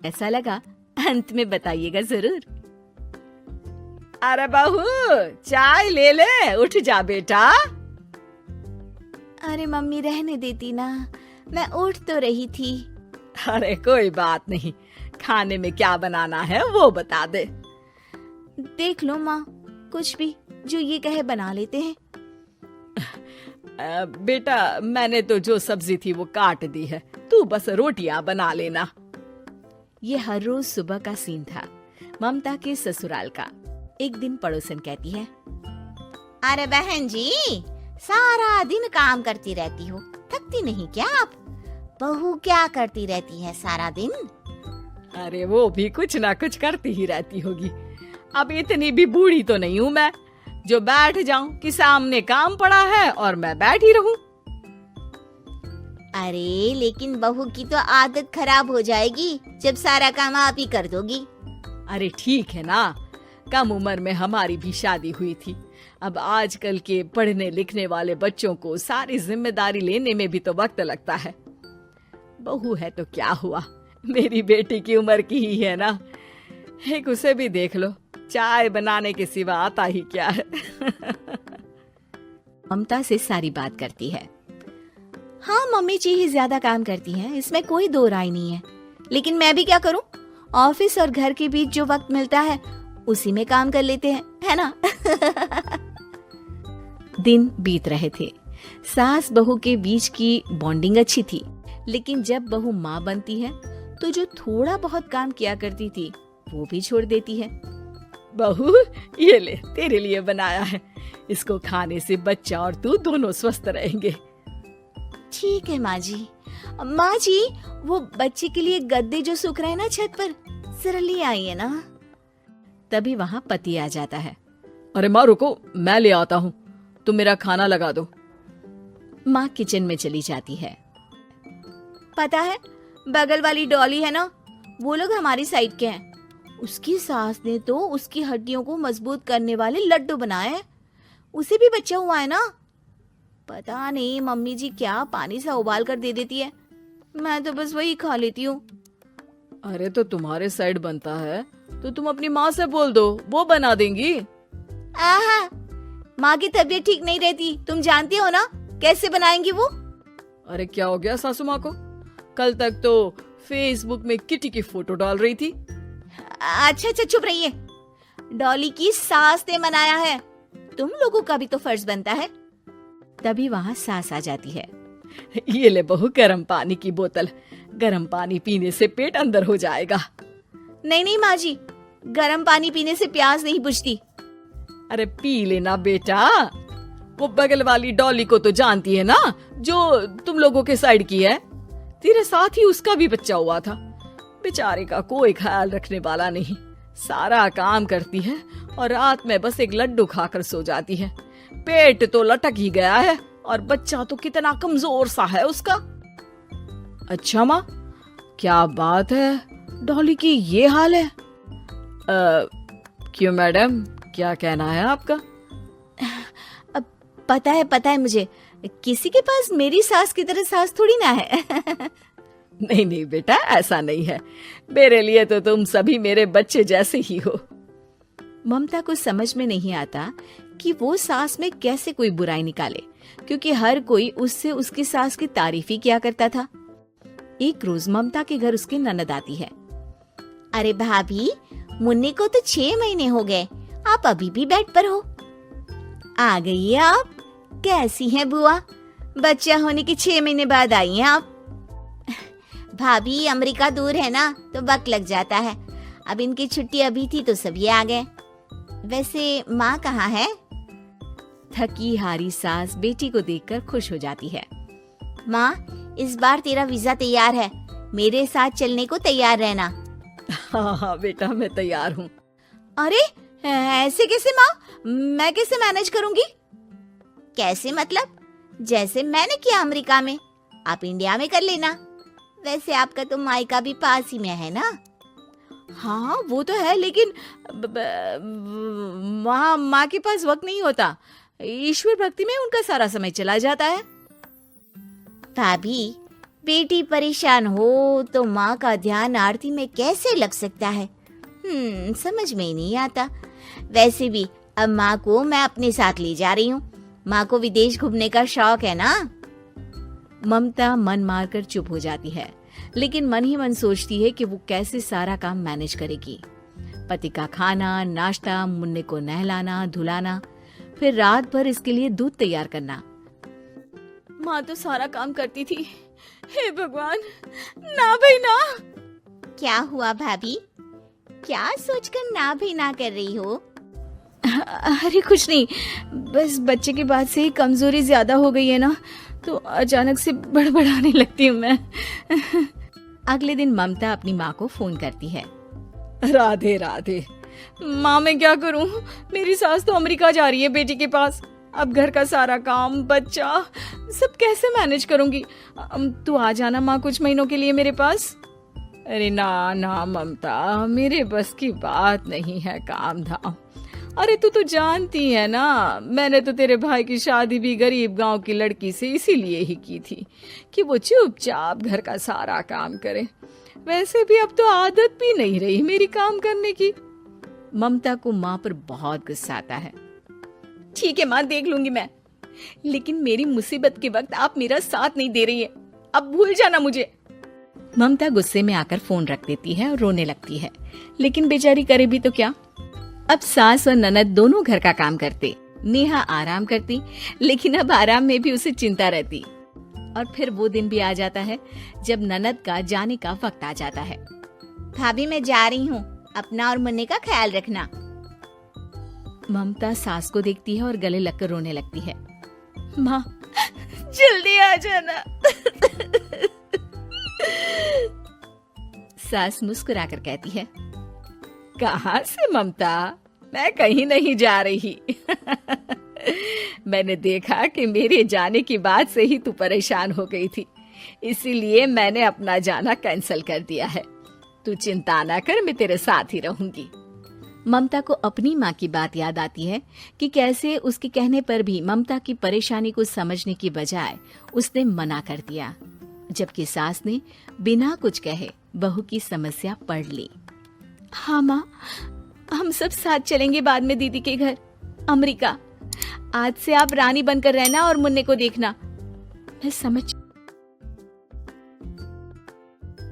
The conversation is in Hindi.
ऐसा लगा अंत में बताइएगा जरूर। अरे बहू, चाय ले ले, उठ जा बेटा। अरे मम्मी रहने देती ना, मैं उठ तो रही थी। अरे कोई बात नहीं, खाने में क्या बनाना है वो बता दे। देख लो माँ, कुछ भी जो ये कहे बना लेते हैं। बेटा मैंने तो जो सब्जी थी वो काट दी है, तू बस रोटियां बना लेना। ये हर रोज सुबह का सीन था ममता के ससुराल का। एक दिन पड़ोसन कहती है, अरे बहन जी, सारा दिन काम करती रहती हो, थकती नहीं क्या आप? बहू क्या करती रहती है सारा दिन? अरे वो भी कुछ ना कुछ करती ही रहती होगी। अब इतनी भी बूढ़ी तो नहीं हूँ मैं जो बैठ जाऊं कि सामने काम पड़ा है और मैं बैठ ही रहूं। अरे लेकिन बहू की तो आदत खराब हो जाएगी जब सारा काम आप ही कर दोगी। अरे ठीक है ना, कम उम्र में हमारी भी शादी हुई थी। अब आजकल के पढ़ने लिखने वाले बच्चों को सारी जिम्मेदारी लेने में भी तो वक्त लगता है। बहू है तो क्या हुआ, मेरी बेटी की उम्र की ही है ना। एक उसे भी देख लो, चाय बनाने के सिवा आता ही क्या है। ममता से सारी बात करती है। हाँ मम्मी जी ही ज्यादा काम करती हैं, इसमें कोई दो राय नहीं है। लेकिन मैं भी क्या करूं, ऑफिस और घर के बीच जो वक्त मिलता है उसी में काम कर लेते हैं, है ना। दिन बीत रहे थे। सास बहू के बीच की बॉन्डिंग अच्छी थी, लेकिन जब बहू माँ बनती है तो जो थोड़ा बहुत काम किया करती थी वो भी छोड़ देती है। बहू ये ले, तेरे लिए बनाया है, इसको खाने से बच्चा और तू दोनों स्वस्थ रहेंगे। ठीक है माँ जी। माँ जी, वो बच्चे के लिए गद्दे जो सूख रहे हैं ना छत पर, जरा ले आइए ना। तभी वहाँ पति आ जाता है। अरे माँ रुको, मैं ले आता हूँ, तुम मेरा खाना लगा दो। माँ किचन में चली जाती है। पता है, बगल वाली डॉली है ना, वो लोग हमारी साइड के हैं। उसकी सास ने तो उसकी हड्डियों को मजबूत करने वाले लड्डू बनाए हैं। उसे भी बच्चा हुआ है ना। पता नहीं मम्मी जी क्या पानी सा उबाल कर दे देती है, मैं तो बस वही खा लेती हूँ। अरे तो तुम्हारे साइड बनता है तो तुम अपनी माँ से बोल दो, वो बना देंगी। आहा, माँ की तबीयत ठीक नहीं रहती, तुम जानती हो ना, कैसे बनाएंगी वो। अरे क्या हो गया सासू माँ को? कल तक तो फेसबुक में किटी की फोटो डाल रही थी। अच्छा अच्छा चुप रहिए। डॉली की सास ने मनाया है, तुम लोगों का भी तो फर्ज बनता है। तभी वहाँ सास आ जाती है। ये ले बहू, गर्म पानी की बोतल, गर्म पानी पीने से पेट अंदर हो जाएगा। नहीं नहीं माँ जी, गर्म पानी पीने से प्यास नहीं बुझती। अरे पी लेना बेटा। वो बगल वाली डॉली को तो जानती है ना, जो तुम लोगों के साइड की है। तेरे साथ ही उसका भी बच्चा हुआ था। बेचारे का कोई ख्याल रखने वाला नहीं, सारा काम करती है और रात में बस एक लड्डू खाकर सो जाती है। पेट तो लटक ही गया है और बच्चा तो कितना कमजोर सा है उसका। अच्छा माँ, क्या बात है, डॉली की ये हाल है? क्यों मैडम, क्या कहना है आपका? अब पता है मुझे, किसी के पास मेरी सास की तरह सास थोड़ी ना है। नहीं नहीं बेटा, ऐसा नहीं है, मेरे लिए तो तुम सभी मेरे बच्चे जैसे ही हो। ममता को समझ में नहीं आता कि वो सास में कैसे कोई बुराई निकाले, क्योंकि हर कोई उससे उसकी सास की तारीफ ही किया करता था। एक रोज ममता के घर उसकी ननद आती है। अरे भाभी, मुन्ने को तो 6 महीने हो गए, आप अभी भी बेड पर हो। आ गई है आप? कैसी हैं बुआ, बच्चा होने के 6 महीने बाद आई हैं आप? भाभी अमेरिका दूर है ना, तो वक्त लग जाता है। अब इनकी छुट्टी अभी थी तो सभी आ गए। वैसे माँ कहाँ है? थकी हारी सास बेटी को देखकर खुश हो जाती है। माँ, इस बार तेरा वीजा तैयार है, मेरे साथ चलने को तैयार रहना। हाँ हाँ बेटा, मैं तैयार हूँ। अरे ऐसे कैसे माँ, मैं कैसे मैनेज करूँगी? कैसे मतलब? जैसे मैंने किया अमेरिका में, आप इंडिया में कर लेना। वैसे आपका तो मायका भी पास ही में है ना। हाँ वो तो है, लेकिन वहाँ माँ के पास वक्त नहीं होता, ईश्वर भक्ति में उनका सारा समय चला जाता है। भाभी, बेटी परेशान हो तो माँ का ध्यान आरती में कैसे लग सकता है? समझ में ही नहीं आता। वैसे भी अब माँ को मैं अपने साथ ले जा रही हूँ। माँ को विदेश घूमने का शौक है ना। ममता मन मारकर चुप हो जाती है, लेकिन मन ही मन सोचती है कि वो कैसे सारा काम मैनेज करेगी। पति का खाना, नाश्ता, मुन्ने को नहलाना, धुलाना, फिर रात भर इसके लिए दूध तैयार करना। माँ तो सारा काम करती थी। हे भगवान, ना भाई ना। क्या हुआ भाभी? क्या सोचकर ना भी ना कर रही हो? अरे कुछ नहीं, बस बच्चे के बाद से ही कमजोरी ज्यादा हो गई है ना, तो अचानक से बड़बड़ाने लगती हूँ मैं। अगले दिन ममता अपनी माँ को फोन करती है। राधे राधे। माँ मैं क्या करूं, मेरी सास तो अमेरिका जा रही है बेटी के पास। अब घर का सारा काम, बच्चा, सब कैसे मैनेज करूंगी। तू आ जाना माँ कुछ महीनों के लिए मेरे पास। अरे ना ना ममता, मेरे बस की बात नहीं है काम धाम। अरे तू तो जानती है ना, मैंने तो तेरे भाई की शादी भी गरीब गांव की लड़की से इसीलिए ही की थी कि वो चुपचाप घर का सारा काम करे। वैसे भी अब तो आदत भी नहीं रही मेरी काम करने की। ममता को माँ पर बहुत गुस्सा आता है। ठीक है माँ, देख लूंगी मैं, लेकिन मेरी मुसीबत के वक्त आप मेरा साथ नहीं दे रही है, अब भूल जाना मुझे। ममता गुस्से में आकर फोन रख देती है और रोने लगती है, लेकिन बेचारी करे भी तो क्या। अब सास और ननद दोनों घर का काम करते, नेहा आराम करती, लेकिन अब आराम में भी उसे चिंता रहती। और फिर वो दिन भी आ जाता है जब ननद का जाने का वक्त आ जाता है। भाभी मैं जा रही हूँ, अपना और मुन्ने का ख्याल रखना। ममता सास को देखती है और गले लगकर रोने लगती है। माँ जल्दी आ जाना। सास मुस्कुराकर कहती है, कहाँ से ममता, मैं कहीं नहीं जा रही। मैंने देखा कि मेरे जाने की बात से ही तू परेशान हो गई थी, इसीलिए मैंने अपना जाना कैंसिल कर दिया है। तू चिंता ना कर, मैं तेरे साथ ही रहूंगी। ममता को अपनी माँ की बात याद आती है कि कैसे उसके कहने पर भी ममता की परेशानी को समझने की बजाय उसने मना कर दिया, जबकि सास ने बिना कुछ कहे बहू की समस्या पढ़ ली। हाँ माँ, हम सब साथ चलेंगे बाद में दीदी के घर अमेरिका। आज से आप रानी बनकर रहना और मुन्ने को देखना। मैं समझ